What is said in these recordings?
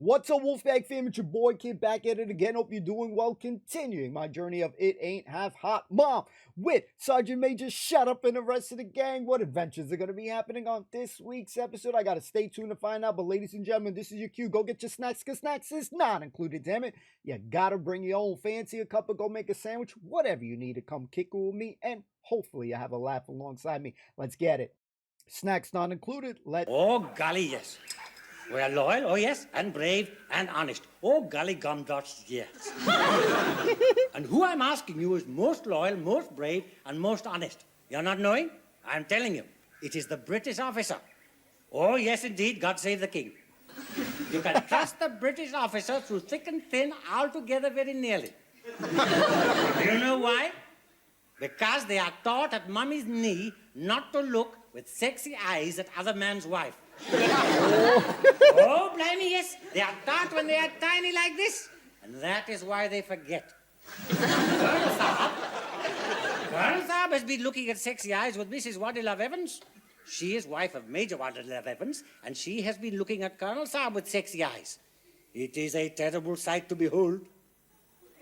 What's up, Wolfpack fam? It's your boy Kid back at it again. Hope you're doing well. Continuing my journey of It Ain't Half Hot Mom with Sergeant Major Shut Up and the rest of the gang. What adventures are going to be happening on this week's episode? I got to stay tuned to find out. But ladies and gentlemen, this is your cue. Go get your snacks, because snacks is not included, damn it. You got to bring your own. Fancy a cup or go make a sandwich. Whatever you need to come kick it with me. And hopefully you have a laugh alongside me. Let's get it. Snacks not included. Oh, golly, yes. We are loyal, oh yes, and brave and honest. Oh, golly gumdrops, yes. And who I'm asking you is most loyal, most brave, and most honest. You're not knowing? I'm telling you, it is the British officer. Oh, yes, indeed, God save the king. You can trust the British officer through thick and thin, altogether very nearly. Do you know why? Because they are taught at mummy's knee not to look with sexy eyes at other man's wife. Oh, blimey, yes. They are taught when they are tiny like this. And that is why they forget. Colonel Saab has been looking at sexy eyes with Mrs. Wadilove Evans. She is wife of Major Wadilove Evans, and she has been looking at Colonel Saab with sexy eyes. It is a terrible sight to behold.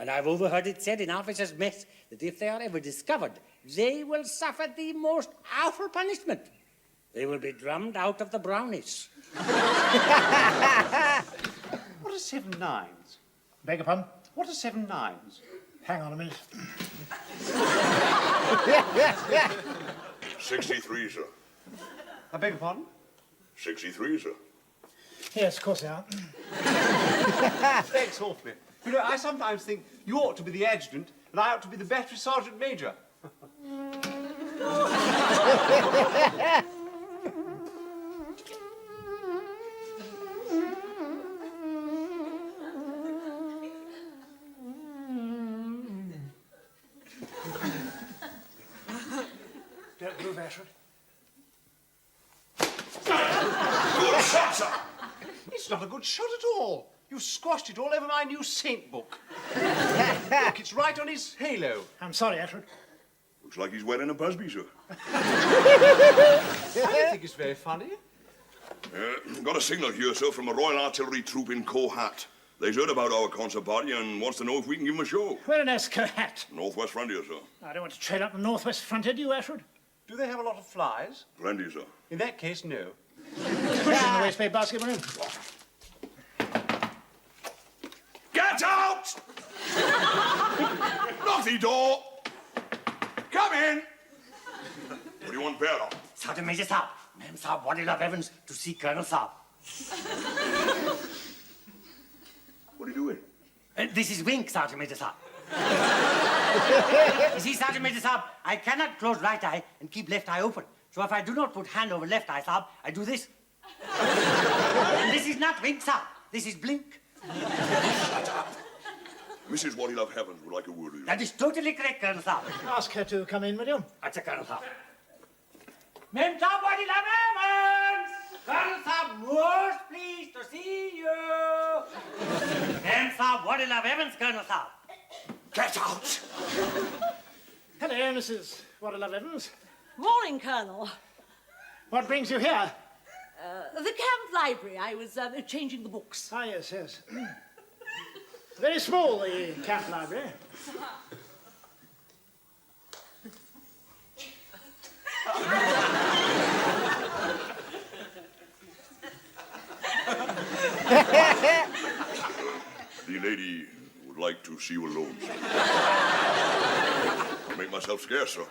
And I've overheard it said in officers' mess that if they are ever discovered, they will suffer the most awful punishment. They will be drummed out of the brownies. What are 7 nines? Beg your pardon? What are 7 nines? Hang on a minute. 63, sir. I beg your pardon? 63, sir. Yes, of course they are. Thanks awfully. You know, I sometimes think you ought to be the adjutant and I ought to be the battery sergeant major. Don't move, Ashford. Good shot, sir. It's not a good shot at all. You squashed it all over my new saint book. Look, it's right on his halo. I'm sorry, Ashford. Looks like he's wearing a busby, sir. I don't think it's very funny. Got a signal here, sir, from a Royal Artillery troop in Kohat. They've heard about our concert party and wants to know if we can give them a show. Where on earth's Kohat? Northwest Frontier, sir. I don't want to tread up the northwest frontier, do you, Ashford? Do they have a lot of flies? Plenty, sir. In that case, no. Push in the waste basket, will you? Get out! Lock the door! Come in! What do you want, Bear? Sergeant Major Saab, Ma'am Saab, Wadilove Evans, to see Colonel Saab. What are you doing? This is Wink, Sergeant Major Saab. You see, Sergeant Major Saab, I cannot close right eye and keep left eye open. So if I do not put hand over left eye, Saab, I do this. And this is not Wink, Saab. This is Blink. Shut up. Mrs. Wadilove Heavens would like a word with you. That is totally correct, Colonel Saab. Ask her to come in, will you? That's a Colonel Saab. Ma'am Saab, Wadilove Evans! Colonel Saab, most pleased to see you. Ma'am Saab, Wadilove Evans, Colonel Saab. Get out! Hello, Mrs. Wadilove Evans. Morning, Colonel. What brings you here? The camp library. I was changing the books. Ah, yes, yes. Very small, the camp library. The lady would like to see you alone, sir. I'll make myself scarce, sir.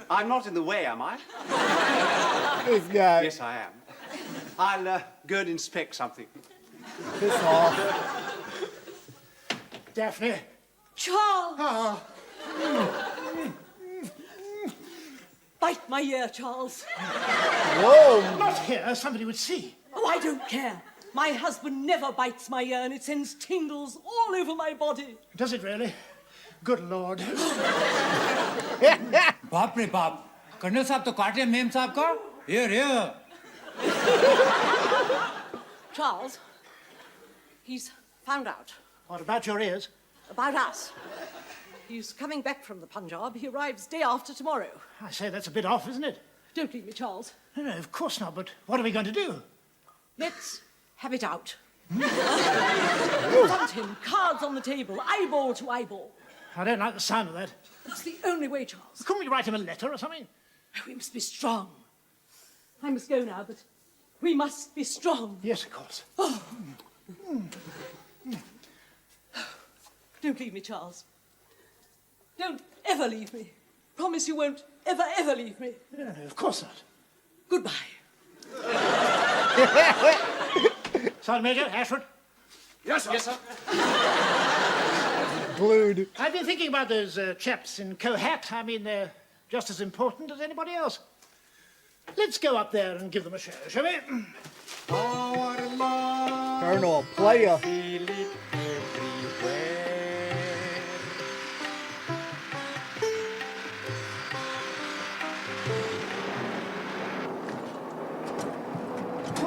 I'm not in the way, am I? This guy. Yes, I am. I'll go and inspect something. Piss off. Daphne. Charles! Oh. Bite my ear, Charles. Whoa. Not here. Somebody would see. Oh, I don't care. My husband never bites my ear and it sends tingles all over my body. Does it really? Good Lord. बाप रे बाप colonel साहब तो काट रहे ma'am साहब का here. Charles, he's found out. What about your ears? About us. He's coming back from the Punjab. He arrives day after tomorrow. I say, that's a bit off, isn't it? Don't leave me, Charles. No, of course not, but what are we going to do? Let's have it out. Confront him, cards on the table, eyeball to eyeball. I don't like the sound of that. That's the only way, Charles. Couldn't we write him a letter or something? Oh, we must be strong. I must go now, but we must be strong. Yes, of course. Oh. Don't leave me, Charles. Don't ever leave me. Promise you won't ever leave me. No, of course not. Goodbye. Sergeant Major, Ashford. Yes, sir. Yes, sir. Glued. I've been thinking about those chaps in Kohat. I mean, they're just as important as anybody else. Let's go up there and give them a show, shall we? Colonel, player.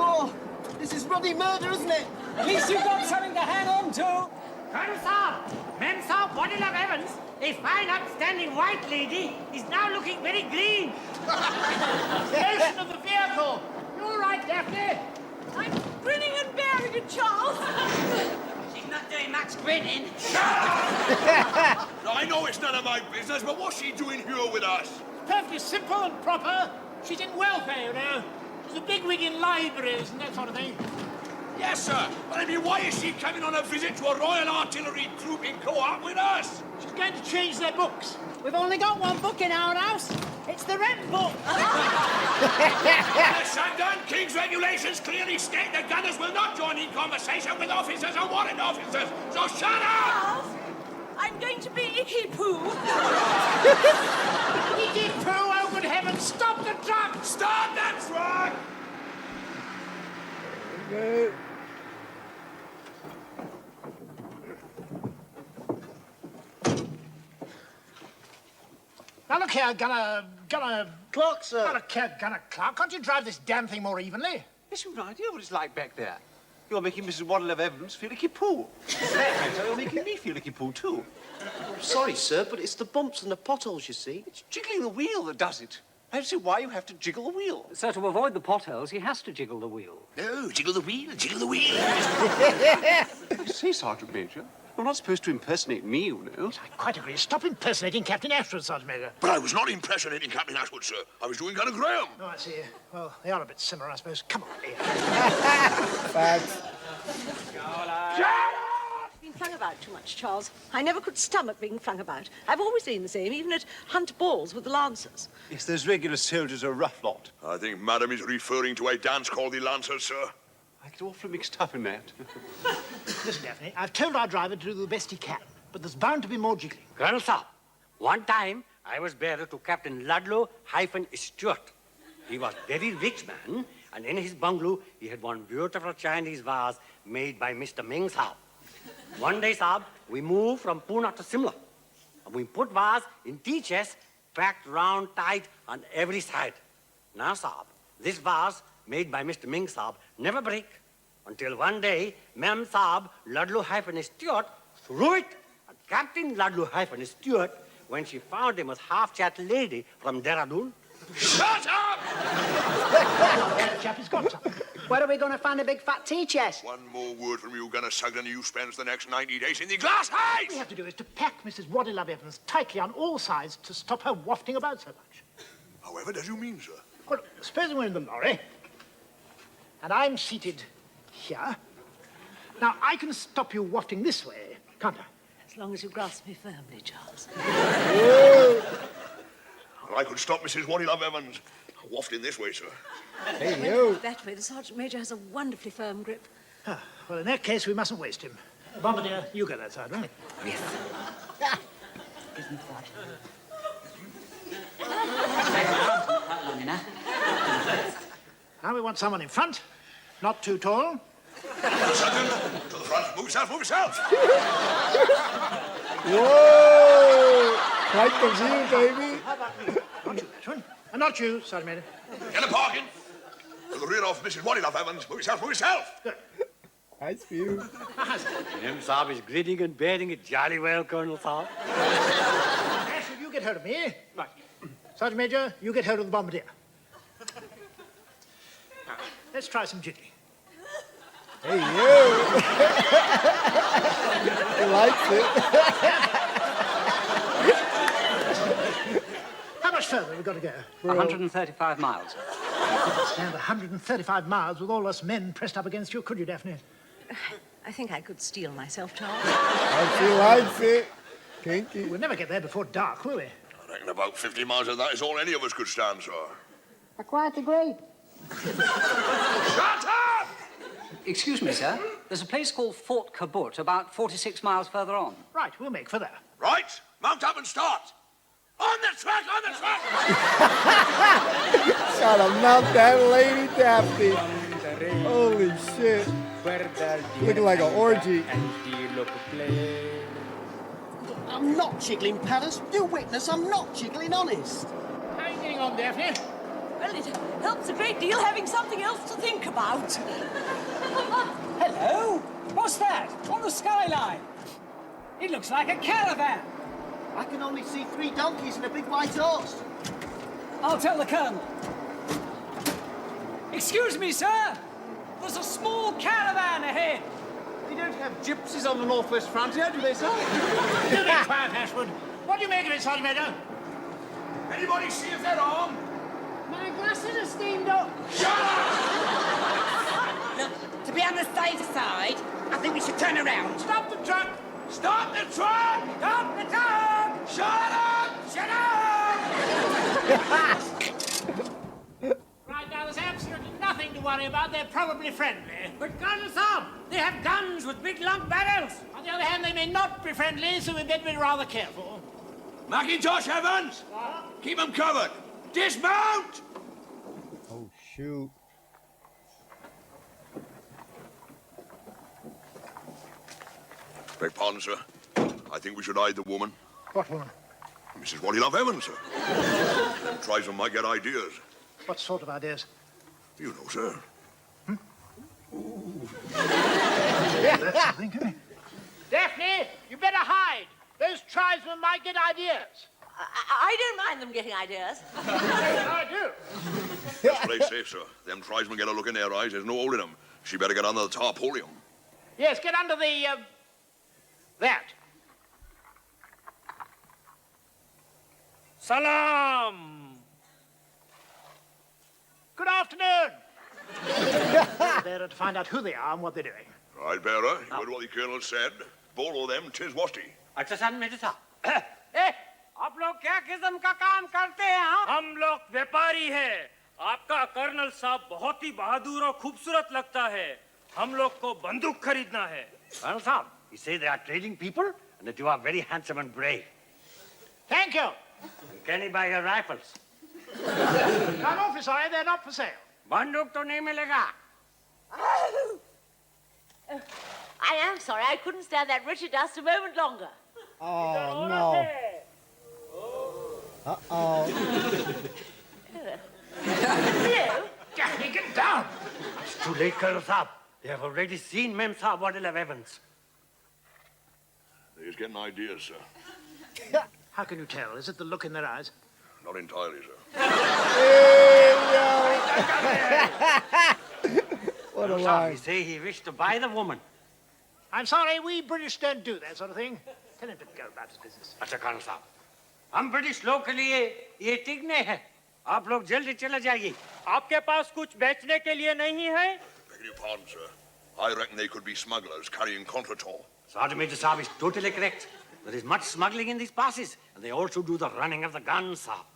Oh, this is bloody murder, isn't it? At least you've got something to hang on to. Colonel Saab, Mem Saab, Body Love Evans, a fine upstanding white lady, is now looking very green. Station of the vehicle. You all right, Daphne? I'm grinning and bearing it, Charles. She's not doing much grinning. I know it's none of my business, but what's she doing here with us? Perfectly simple and proper. She's in welfare, you know. She's a bigwig in libraries and that sort of thing. Yes, sir. But I mean, why is she coming on a visit to a Royal Artillery troop in Co-op with us? She's going to change their books. We've only got one book in our house. It's the rent book. Shandon, King's regulations clearly state that gunners will not join in conversation with officers or warrant officers. So shut up! Charles, I'm going to be Icky Poo. Icky Poo, oh good heavens, stop the truck! Stop that truck! Okay. Now look here, Gunner... Clock, sir. Gunner Clark, can't you drive this damn thing more evenly? Yes, you've no idea what it's like back there. You're making Mrs. Waddle Evans feel like a poo. You're making me feel like a poo, too. I'm sorry, sir, but it's the bumps and the potholes, you see. It's jiggling the wheel that does it. I don't see why you have to jiggle the wheel. So to avoid the potholes, he has to jiggle the wheel. No, jiggle the wheel, jiggle the wheel. You see, Sergeant Major, you're not supposed to impersonate me, you know. I quite agree. Stop impersonating Captain Ashford, Sergeant Major. But I was not impersonating Captain Ashwood, sir. I was doing Gunner Graham. Oh, I see. Well, they are a bit similar, I suppose. Come on, Ian. Facts. I've been flung about too much, Charles. I never could stomach being flung about. I've always been the same, even at hunt balls with the Lancers. Yes, those regular soldiers are a rough lot. I think Madam is referring to a dance called the Lancers, sir. I get awfully mixed up in that. Listen, Daphne, I've told our driver to do the best he can, but there's bound to be more jiggling. Colonel Saab, one time I was bearer to Captain Ludlow-Stewart. He was very rich man, and in his bungalow he had one beautiful Chinese vase made by Mr. Ming Saab. One day, Saab, we moved from Pune to Simla. And we put vase in tea chest, packed round tight on every side. Now, Saab, this vase made by Mr. Ming Saab never break until one day, Mem Saab, Ludlow-Stewart, threw it at Captain Ludlow-Stewart when she found him as half-chat lady from Dehradun. Shut up! That chap has got something. Where are we going to find a big fat tea chest? One more word from you, Gunner Sugden, and you spends the next 90 days in the glass house! What we have to do is to pack Mrs. Waddle Evans tightly on all sides to stop her wafting about so much. However does you mean, sir? Well, supposing we're in the lorry, and I'm seated here. Now, I can stop you wafting this way, can't I? As long as you grasp me firmly, Charles. I could stop Mrs. Waddle Evans wafting this way, sir. Hey, yo. That way, the Sergeant Major has a wonderfully firm grip. Ah, well, in that case, we mustn't waste him. Bombardier, you go that side, right? Yes. Now we want someone in front, not too tall. Sugden, to the front. Move yourself, move yourself! Whoa! Quite the view, baby. Not you, Ashwin. And not you, Sergeant Major. Get a parking. To the rear of Mrs. Waddle Evans. Move yourself, move yourself! Nice view. Mem Saab is grinning and bearing it jolly well, Colonel Saab. Ashwin, you get hold of me. Right. Sergeant Major, you get hold of the bombardier. Let's try some jiggling. Hey, you! He likes it. How much further have we got to go? 135 miles. You couldn't stand 135 miles with all us men pressed up against you, could you, Daphne? I think I could steel myself, Charles. She likes it. Kinky. We'll never get there before dark, will we? I reckon about 50 miles of that is all any of us could stand, sir. I quite agree. Shut up! Excuse me, sir. There's a place called Fort Khyber about 46 miles further on. Right, we'll make for there. Right, mount up and start. On the track, on the track! Gotta mount that lady Daphne. Holy shit. Looking like an orgy. I'm not jiggling, Palace. You witness, I'm not jiggling, honest. How are you getting on, Daphne? Well, it helps a great deal having something else to think about. Hello? What's that? On the skyline? It looks like a caravan. I can only see 3 donkeys and a big white horse. I'll tell the Colonel. Excuse me, sir. There's a small caravan ahead. They don't have gypsies on the northwest frontier, do they, sir? Do be quiet, Ashwood. What do you make of it, Sergeant Major? Anybody see if they're armed? My glasses are steamed up. Look, to be on the safe side, I think we should turn around. Stop the truck! Stop the truck! Stop the dog! Shut up! Shut up! Right, now, there's absolutely nothing to worry about. They're probably friendly. But Colonel Saab, they have guns with big long barrels. On the other hand, they may not be friendly, so we better be rather careful. Macintosh, Evans! Keep them covered! Dismount! Oh, shoot. Beg pardon, sir. I think we should hide the woman. What woman? Mrs. Waddy-Love Evans, sir. Tribesmen might get ideas. What sort of ideas? You know, sir. That's something, isn't it? Daphne, you better hide. Those tribesmen might get ideas. I don't mind them getting ideas. I do. Just play safe, sir. Them tribesmen get a look in their eyes. There's no holding them. She better get under the tarpaulin. Yes, get under the, that. Salam. Good afternoon. There to find out who they are and what they're doing. Right, bearer. You heard what the colonel said. Both of them, 'tis wasti. अच्छा सन मेरे साथ आप लोग क्या किस्म का काम करते हैं? हम लोग व्यापारी हैं। आपका कर्नल साहब बहुत ही बहादुर और खूबसूरत लगता है। हम लोग को बंदूक खरीदना है। Colonel Saab, he says they are trading people and that you are very handsome and brave. Thank you. And can he buy your rifles? I'm awfully sorry, they're not for sale. बंदूक तो नहीं मिलेगा. I am sorry, I couldn't stand that Richard dust a moment longer. Oh, no. Uh-oh. Daphne, get down. It's too late, Colonel Saab. They have already seen Mem Saab Waddy-Love Evans. They're just getting ideas, sir. How can you tell? Is it the look in their eyes? Not entirely, sir. What a Colonel Saab, lie. he say he wished to buy the woman. I'm sorry, we British don't do that sort of thing. Tell him to go about his business. अच्छा Colonel Saab, हम British लोग के लिए ये ठीक नहीं है. आप लोग जल्दी चले जाइए. आपके पास कुछ बेचने के लिए नहीं है? Beg your pardon, sir. I reckon they could be smugglers carrying contretemps. Sergeant Major Saab is totally correct. There is much smuggling in these passes, and they also do the running of the guns, Saab.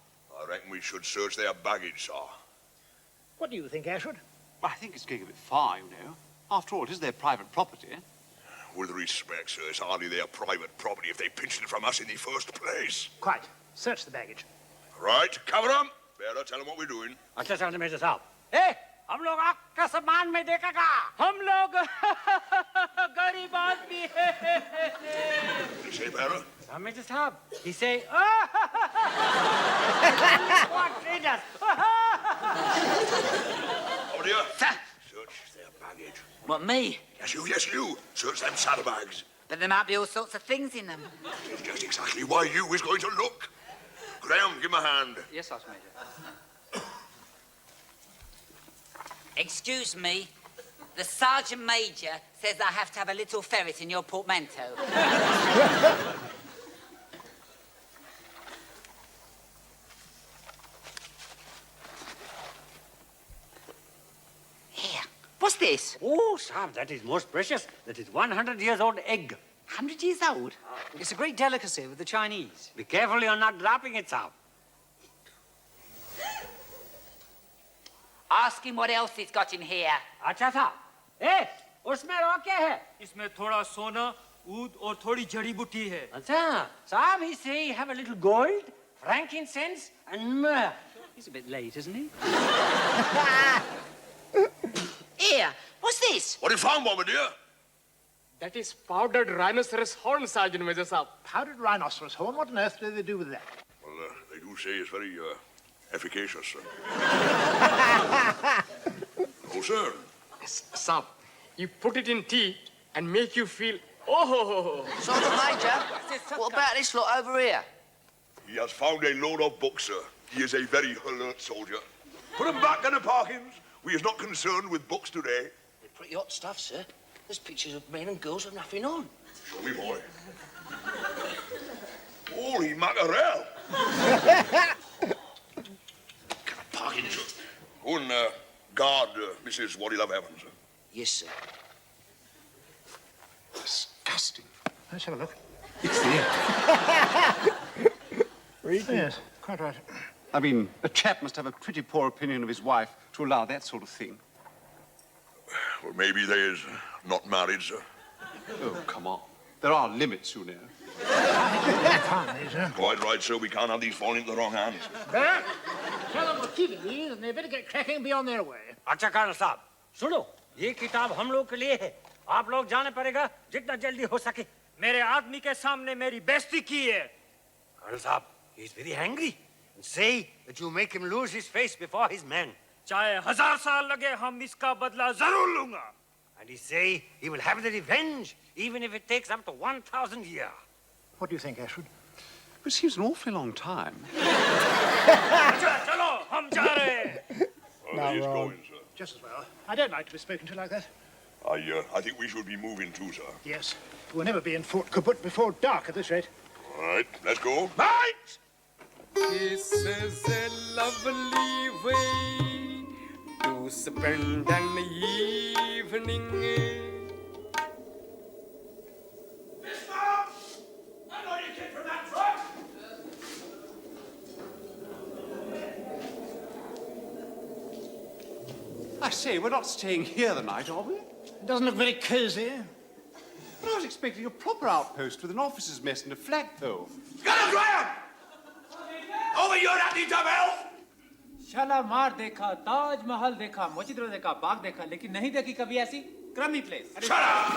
I reckon we should search their baggage, sir. What do you think, Ashwood? I think it's going a bit far, you know. After all, it is their private property. With respect, sir, it's hardly their private property if they pinched it from us in the first place. Quite. Search the baggage. Right, cover them. Better tell them what we're doing. अच्छा Sergeant Major Saab. ए, हम लोग आपका सामान में देखेगा। हम लोग गरीब आदमी हैं। What do you say, bearer? Sergeant Major Saab, he say, what traders? Over here. Search their baggage. What, me? Yes, you. Search them saddlebags. But there might be all sorts of things in them. It's just exactly why you was going to look. Graham, give him a hand. Yes, Sergeant Major. Excuse me. The Sergeant Major says I have to have a little ferret in your portmanteau. Here. What's this? Oh, Sam, that is most precious. That is 100 years old egg. 100 years old? It's a great delicacy with the Chinese. Be careful you're not dropping it, Sam. Ask him what else he's got in here. अच्छा था ए उसमें और क्या है इसमें थोड़ा सोना, ऊद और थोड़ी जड़ी बूटी है. अच्छा साहब he say you have a little gold, frankincense and myrrh. He's a bit late, isn't he? Here, what's this? What have you found, Bombardier? That is powdered rhinoceros horn, Sergeant Major Saab. Powdered rhinoceros horn? What on earth do they do with that? Well, they do say it's very efficacious, sir. Oh, sir. Saab, you put it in tea and make you feel, oh. Sergeant Major, what about this lot over here? He has found a load of books, sir. He is a very alert soldier. Put him back in the parkings. We is not concerned with books today. They're pretty hot stuff, sir. There's pictures of men and girls with nothing on. Show me, boy. Holy mackerel! Parking, sir. Go and guard Mrs. What do you love heaven, sir? Yes, sir. Disgusting. Let's have a look. It's there. Yes, quite right. I mean, a chap must have a pretty poor opinion of his wife to allow that sort of thing. Well, maybe they is not married, sir. Oh, come on. There are limits, you know. Quite right, sir. We can't have these falling into the wrong hands. There. Tell them we're keeping these, and they better get cracking and be on their way. अच्छा colonel साहब सुनो ये किताब हम लोग के लिए है आप लोग जाने पड़ेगा जितना जल्दी हो सके मेरे आदमी के सामने मेरी बेइज्जती की है. कर्नल साहब he is very angry and say that you make him lose his face before his men. चाहे 1000 साल लगे हम इसका बदला जरूर लूंगा. And he say he will have the revenge even if it takes up to 1,000 years. What do you think, Ashford? It seems an awfully long time. चलो हम जा रहे हैं. He is going, sir. Just as well. I don't like to be spoken to like that. I think we should be moving too, sir. Yes. We'll never be in Fort Kaput before dark at this rate. All right, let's go. Right! This is a lovely way to spend an evening. I say, we're not staying here the night, are we? It doesn't look very cosy. But I was expecting a proper outpost with an officer's mess and a flagpole. Scuttle Graham! Over here at the double! Shalimar देखा, ताज महल देखा, मस्जिद देखा, बाग देखा, लेकिन नहीं देखी कभी ऐसी क्रमी place. Shut up!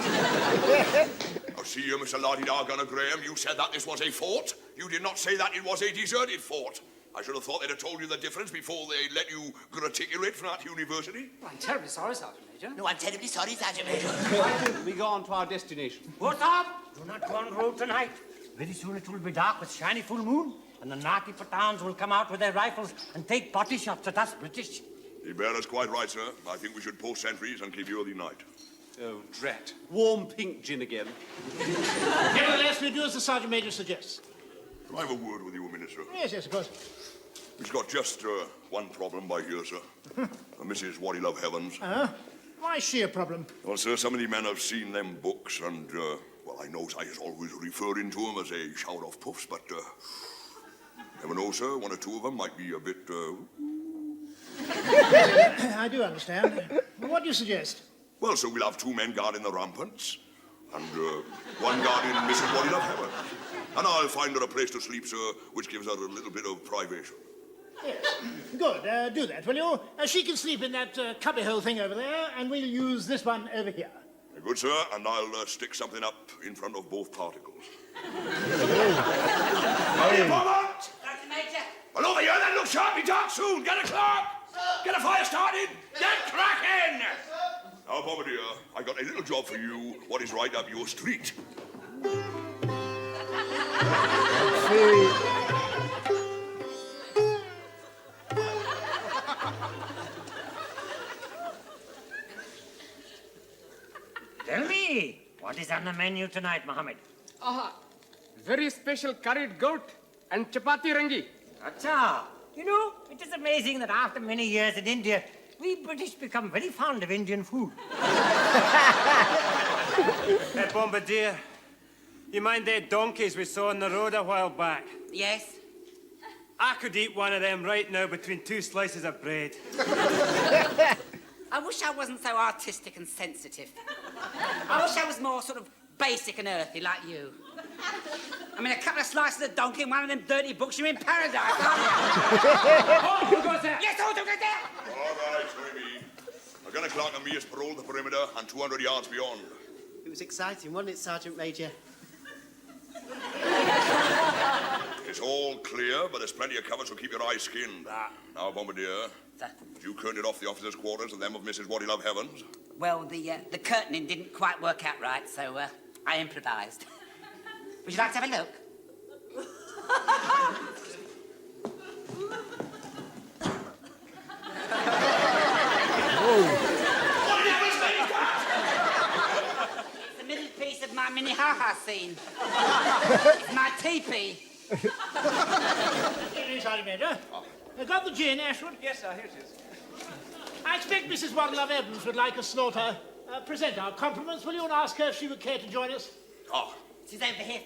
I see you, Mr. Lardy-Dargunner Graham. You said that this was a fort. You did not say that it was a deserted fort. I should have thought they'd have told you the difference before they let you graticulate from that university. Well, I'm terribly sorry, Sergeant Major. No, I'm terribly sorry, Sergeant Major. Why don't we go on to our destination? What's up? Do not go on the road tonight. Very soon it will be dark with shiny full moon, and the Naki Pathans will come out with their rifles and take potty shots at us British. The bearer's quite right, sir. I think we should post sentries and keep you early night. Oh, drat. Warm pink gin again. Nevertheless, we do as the Sergeant Major suggests. Can I have a word with you a minute, sir? Yes, of course. We've got just one problem by here, sir. Mrs. What do you love heavens? Why is she a problem? Well, sir, some of the men have seen them books and, well, I know I is always referring to them as a shower of puffs, but, never know, sir. One or two of them might be a bit, I do understand. What do you suggest? Well, sir, we'll have 2 men guarding the ramparts and, 1 guarding Mrs. What do you love heaven. And I'll find her a place to sleep, sir, which gives her a little bit of privation. Yes. Good. Do that, will you? She can sleep in that cubbyhole thing over there, and we'll use this one over here. Good, sir, and I'll stick something up in front of both particles. Sergeant Major. Well, over here, then, look sharp, be dark soon. Get a clock. Get a fire started. Get cracking. Now, Bombardier, I got a little job for you, what is right up your street. Tell me, what is on the menu tonight, Mohammed? Very special curried goat and chapati rangi. Acha. You know, it is amazing that after many years in India, we British become very fond of Indian food. Hey, Bombardier, you mind them donkeys we saw on the road a while back? Yes? I could eat one of them right now between 2 slices of bread. I wish I wasn't so artistic and sensitive. I wish I was more sort of basic and earthy like you. I mean, a couple of slices of donkey and one of them dirty books, you're in paradise, aren't you? Oh, who goes there? Yes, who goes there? All right, Amy. A gun o'clock and me has patrolled the perimeter and 200 yards beyond. It was exciting, wasn't it, Sergeant Major? It's all clear, but there's plenty of cover, so keep your eyes skinned. Now, Bombardier, you curtained off the officers' quarters and them of Mrs. What Love Heavens. Well, the curtaining didn't quite work out right, so I improvised. Would you like to have a look? It's the middle piece of my mini ha-ha scene. It's my teepee. Here it is, Sergeant Major. Got the gin, Ashwood? Yes, sir, here it is. I expect Mrs. What Love Evans would like a snorter. Present our compliments, will you, and ask her if she would care to join us? Oh. She's over here.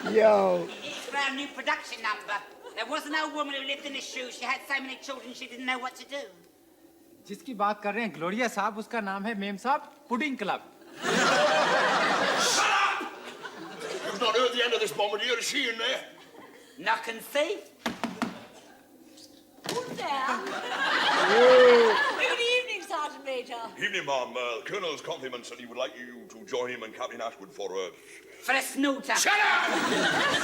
Yo. It's for our new production number. There was an old woman who lived in a shoe. She had so many children she didn't know what to do. जिसकी बात कर रहे हैं Gloria साहब, उसका नाम है ma'am साहब pudding club. Shut up! You've not heard the end of this, Bombardier. Is she in there? Knock and see. Who's there? Good evening, Sergeant Major. Evening, ma'am. Colonel's compliments said he would like you to join him and Captain Ashwood for For a snooter. Shut up!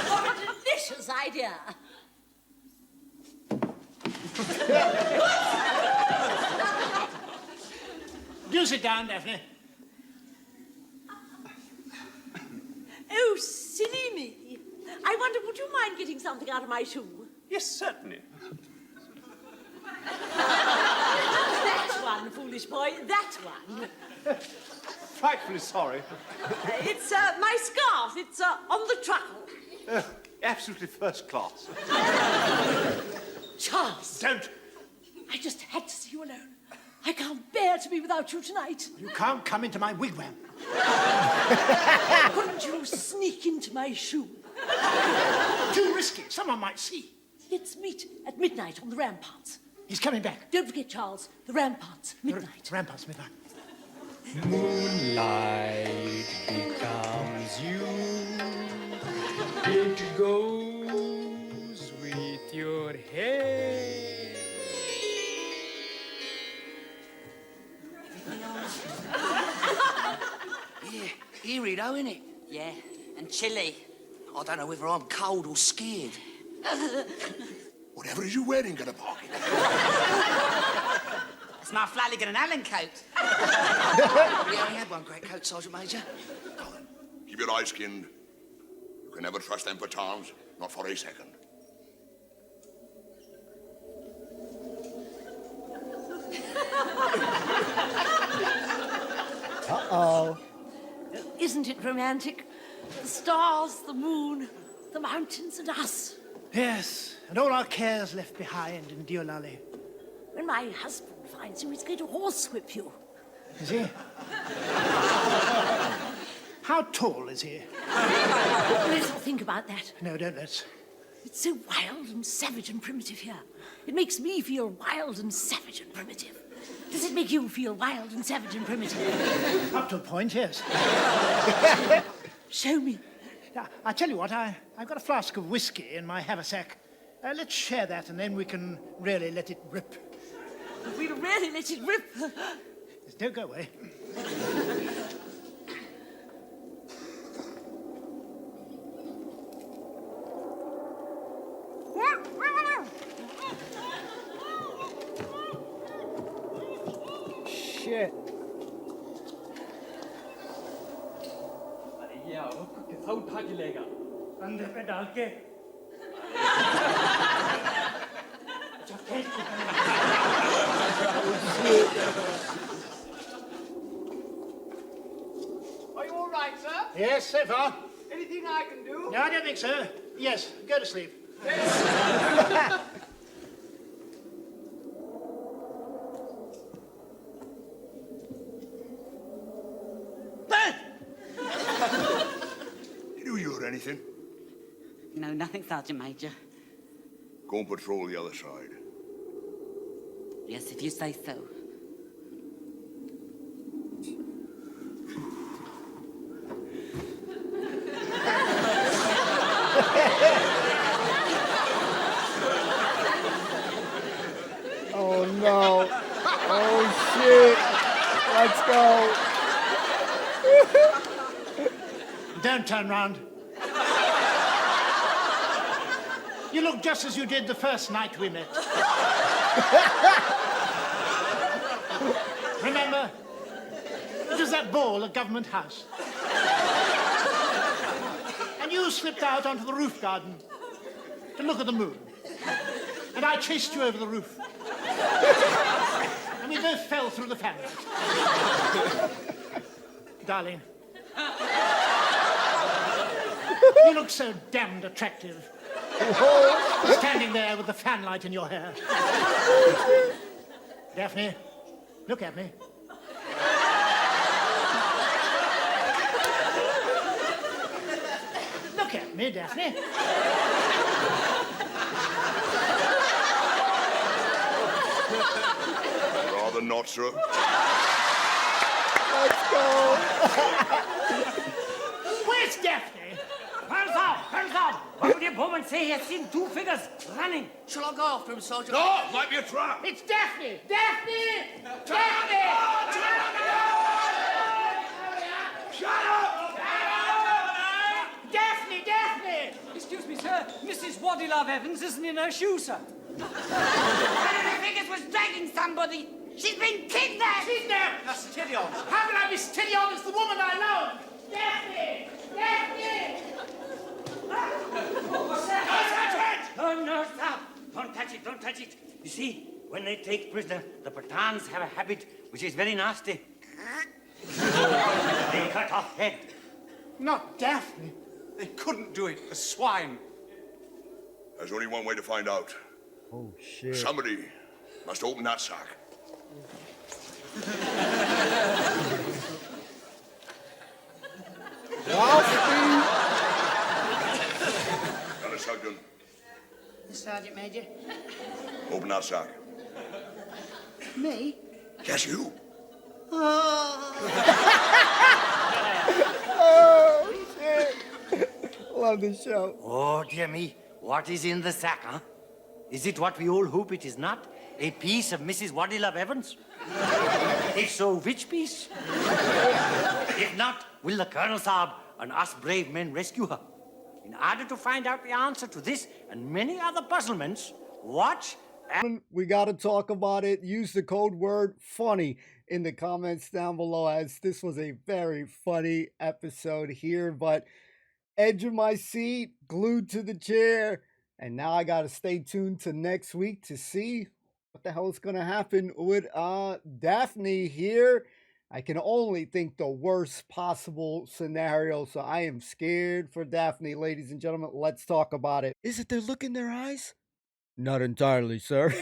What a delicious idea. Do sit down, Daphne. Oh, silly me. I wonder, would you mind getting something out of my shoe? Yes, certainly. That one, foolish boy, that one. Frightfully sorry. It's my scarf. It's on the truckle. Absolutely first class. Charles. Don't. I just had to see you alone. I can't bear to be without you tonight. You can't come into my wigwam. Couldn't you sneak into my shoe? Too risky. Someone might see. Let's meet at midnight on the ramparts. He's coming back. Don't forget, Charles, the ramparts, midnight. Ramparts, midnight. Moonlight becomes you. It goes with your hair. Yeah, eerie though, innit? Yeah, and chilly. I don't know whether I'm cold or scared. Whatever is you wearing, gonna park it. It's my Flanagan and Allen coat. We only had one great coat, Sergeant Major. Keep your eyes skinned. You can never trust them for towns, not for a second. Uh-oh. Isn't it romantic? The stars, the moon, the mountains, and us. Yes, and all our cares left behind in Diolali. When my husband finds you, he's going to horsewhip you. Is he? How tall is he? Let's not think about that. No, don't let's. It's so wild and savage and primitive here. It makes me feel wild and savage and primitive. Does it make you feel wild and savage and primitive? Up to a point, yes. Show me. Now, I tell you what, I've got a flask of whiskey in my haversack. Let's share that, and then we can really let it rip. We'll really let it rip. Yes, don't go away. Shit. अरे ये आओ कितना उठा के लेगा कंधे पे डाल के अच्छा कैसे shit. Are you all right, sir? Yes, so far. Anything I can do? No, I don't think so. Yes, go to sleep. Did you hear anything? No, nothing, Sergeant Major. Go and patrol the other side. Yes, if you say so. Oh no. Oh shit. Let's go. Don't turn round. You look just as you did the first night we met. Remember? It was that ball at Government House. And you slipped out onto the roof garden to look at the moon. And I chased you over the roof. And we both fell through the fanlight. Darling. You look so damned attractive. Standing there with the fanlight in your hair. Daphne, look at me. Look at me, Daphne. Rather not, sir. Let's go. Where's Daphne? Hands up! What would your bowman say? He has seen two figures running. Shall I go after him, Sergeant? No, it might be a trap. It's Daphne! Daphne! Daphne! Shut up! Daphne! Daphne! Excuse me, sir. Mrs. Wadilove Evans isn't in her shoe, sir. One of the figures was dragging somebody. She's been kidnapped. Kidnapped! That's Tyrion. How can I be Tyrion? It's the woman I love! Daphne! Daphne! What's that? No, stop. Don't touch it. You see, when they take prisoner, the Pathans have a habit which is very nasty. They cut off head. Not Daphne. They couldn't do it. The swine. There's only one way to find out. Oh shit. Somebody must open that sack. Got a shotgun. Sergeant Major. Open that sack. Me? Yes, you. Oh shit. Love this show. Oh, dear me. What is in the sack, huh? Is it what we all hope it is not? A piece of Mrs. Wadilove Evans? If so, which piece? If not, will the Colonel Saab and us brave men rescue her? In order to find out the answer to this and many other puzzlements, watch and... We gotta talk about it. Use the code word funny in the comments down below, as this was a very funny episode here, but edge of my seat, glued to the chair, and now I gotta stay tuned to next week to see what the hell is gonna happen with Daphne here. I can only think the worst possible scenario, so I am scared for Daphne, ladies and gentlemen. Let's talk about it. Is it the look in their eyes? Not entirely, sir.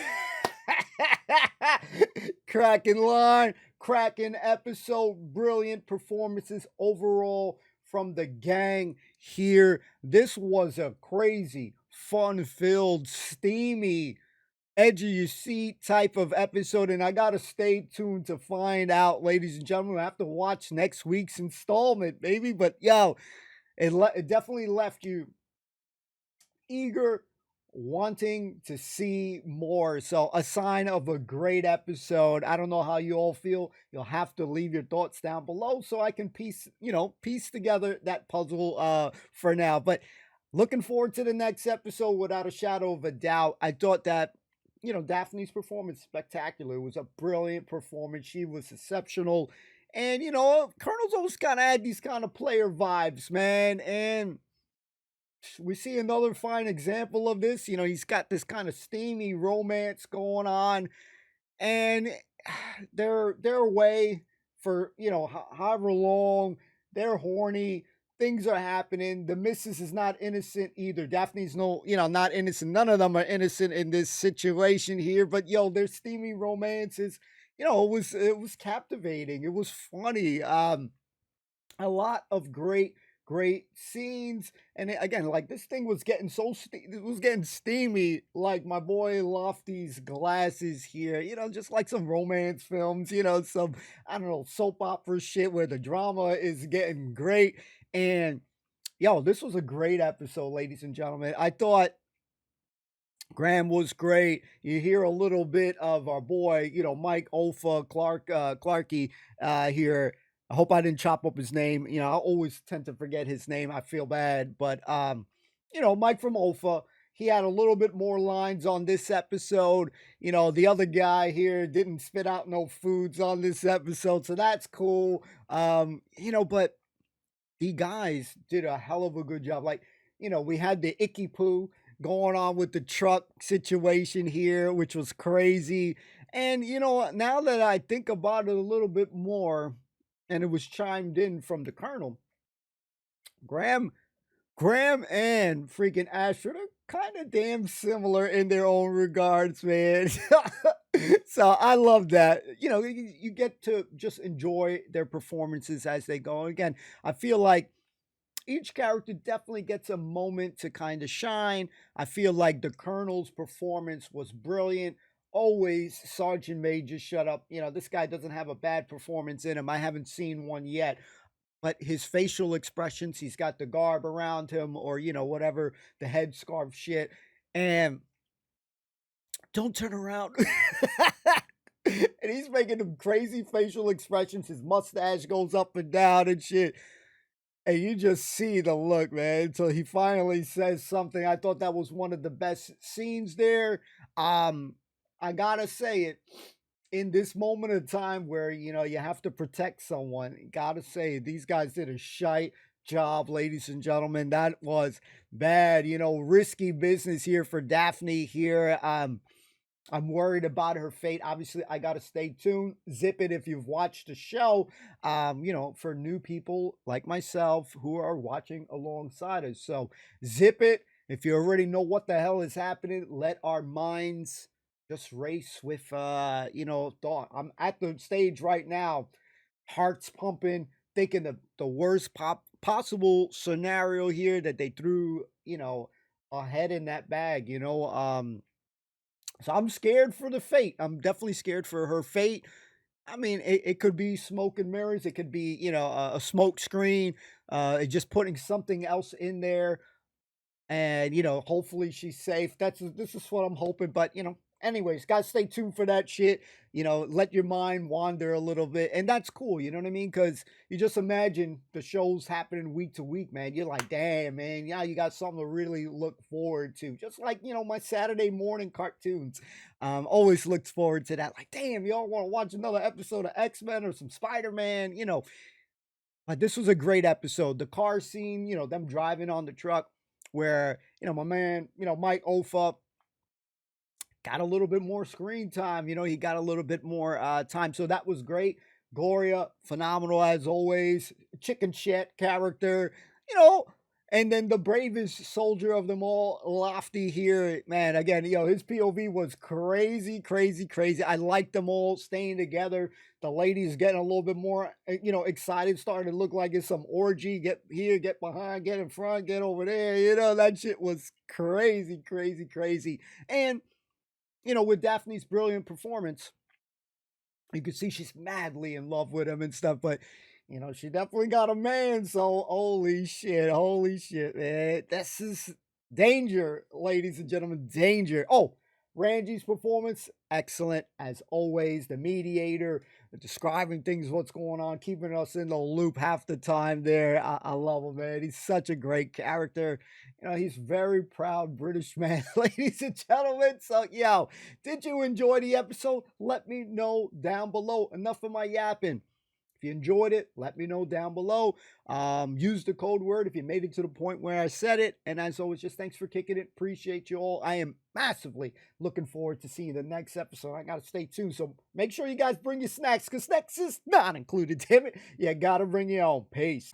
Cracking line, cracking episode, brilliant performances overall from the gang here. This was a crazy, fun-filled, steamy, edge of your seat type of episode, and I gotta stay tuned to find out, ladies and gentlemen. I have to watch next week's installment, maybe, but yo, it definitely left you eager, wanting to see more. So a sign of a great episode. I don't know how you all feel. You'll have to leave your thoughts down below so I can piece together that puzzle for now. But looking forward to the next episode without a shadow of a doubt. I thought that Daphne's performance spectacular. It was a brilliant performance. She was exceptional. And, Colonel's always kind of had these kind of player vibes, man. And we see another fine example of this. He's got this kind of steamy romance going on. and they're away for, you know, however long. They're horny. Things are happening. The missus is not innocent either. Daphne's not innocent. None of them are innocent in this situation here. But yo, their steamy romances, it was captivating. It was funny. A lot of great scenes. And again, like, this thing was getting it was getting steamy, like my boy Lofty's glasses here, just like some romance films, some, I don't know, soap opera shit where the drama is getting great. And yo, this was a great episode, ladies and gentlemen. I thought Graham was great. You hear a little bit of our boy, Mike Olfa Clarkey here. I hope I didn't chop up his name. I always tend to forget his name. I feel bad. But, Mike from Olfa, he had a little bit more lines on this episode. The other guy here didn't spit out no foods on this episode. So that's cool. But the guys did a hell of a good job. Like, we had the icky poo going on with the truck situation here, which was crazy. And, now that I think about it a little bit more, and it was chimed in from the Colonel, Graham and freaking Ashford are kind of damn similar in their own regards, man. So I love that. You get to just enjoy their performances as they go. And again, I feel like each character definitely gets a moment to kind of shine. I feel like the Colonel's performance was brilliant. Always Sergeant Major, shut up. This guy doesn't have a bad performance in him. I haven't seen one yet. But his facial expressions, he's got the garb around him or, whatever, the headscarf shit. And don't turn around. And he's making them crazy facial expressions. His mustache goes up and down and shit. And you just see the look, man, until he finally says something. I thought that was one of the best scenes there. I gotta say it, in this moment of time where, you have to protect someone, gotta say, these guys did a shite job, ladies and gentlemen. That was bad, risky business here for Daphne here. I'm worried about her fate. Obviously, I gotta stay tuned. Zip it if you've watched the show, for new people like myself who are watching alongside us. So zip it. If you already know what the hell is happening, let our minds just race with, thought. I'm at the stage right now, hearts pumping, thinking the worst possible scenario here that they threw, ahead in that bag, So I'm scared for the fate. I'm definitely scared for her fate. I mean, it could be smoke and mirrors. It could be, a smoke screen, just putting something else in there. And, hopefully she's safe. This is what I'm hoping. But, anyways, guys, stay tuned for that shit. Let your mind wander a little bit. And that's cool, you know what I mean? Because you just imagine the shows happening week to week, man. You're like, damn, man, yeah, you got something to really look forward to. Just like, my Saturday morning cartoons. Always looks forward to that. Like, damn, y'all want to watch another episode of X-Men or some Spider-Man, But this was a great episode. The car scene, them driving on the truck where, my man, Mike Olfa, got a little bit more screen time. He got a little bit more time. So that was great. Gloria, phenomenal as always. Chicken shit character, and then the bravest soldier of them all, Lofty here. Man, again, his POV was crazy. I liked them all staying together. The ladies getting a little bit more, excited, starting to look like it's some orgy. Get here, get behind, get in front, get over there. That shit was crazy. And with Daphne's brilliant performance, you can see she's madly in love with him and stuff, but, she definitely got a man, so holy shit, man. This is danger, ladies and gentlemen, danger. Oh, Ranji's performance, excellent, as always. The mediator, describing things, what's going on, keeping us in the loop half the time there. I love him, man. He's such a great character. He's very proud British man, ladies and gentlemen. So, did you enjoy the episode? Let me know down below. Enough of my yapping. If you enjoyed it, let me know down below. Use the code word if you made it to the point where I said it. And as always, just thanks for kicking it. Appreciate you all. I am massively looking forward to seeing the next episode. I got to stay tuned. So make sure you guys bring your snacks, because snacks is not included, damn it. You got to bring your own. Peace.